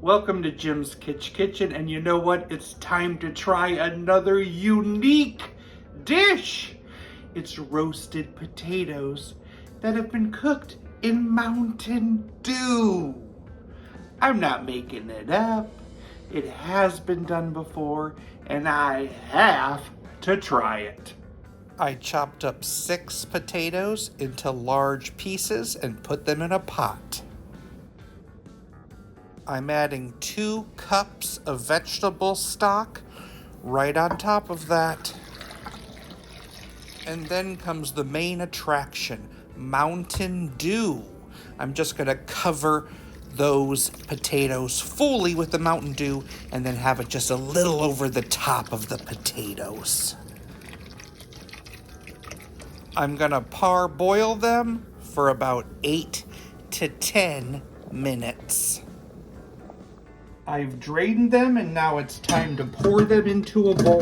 Welcome to Jim's Kitchen, and you know what? It's time to try another unique dish. It's roasted potatoes that have been cooked in Mountain Dew. I'm not making it up. It has been done before, and I have to try it. I chopped up 6 potatoes into large pieces and put them in a pot. I'm adding 2 cups of vegetable stock right on top of that. And then comes the main attraction, Mountain Dew. I'm just gonna cover those potatoes fully with the Mountain Dew and then have it just a little over the top of the potatoes. I'm gonna parboil them for about 8 to 10 minutes. I've drained them, and now it's time to pour them into a bowl.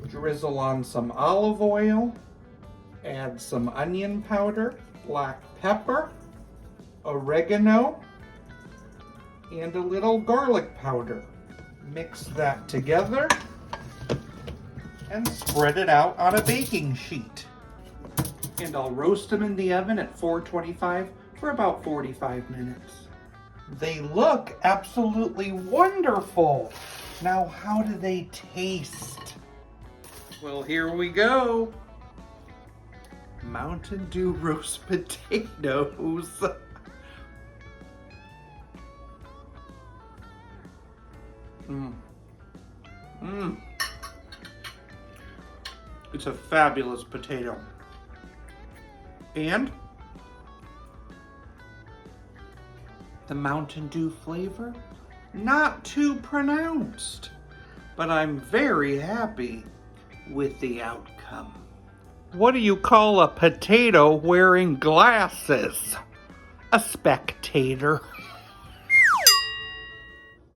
Drizzle on some olive oil, add some onion powder, black pepper, oregano, and a little garlic powder. Mix that together and spread it out on a baking sheet. And I'll roast them in the oven at 425 for about 45 minutes. They look absolutely wonderful. Now, how do they taste? Well, here we go. Mountain Dew roast potatoes. It's a fabulous potato. And the Mountain Dew flavor, not too pronounced, but I'm very happy with the outcome. What do you call a potato wearing glasses? A spectator.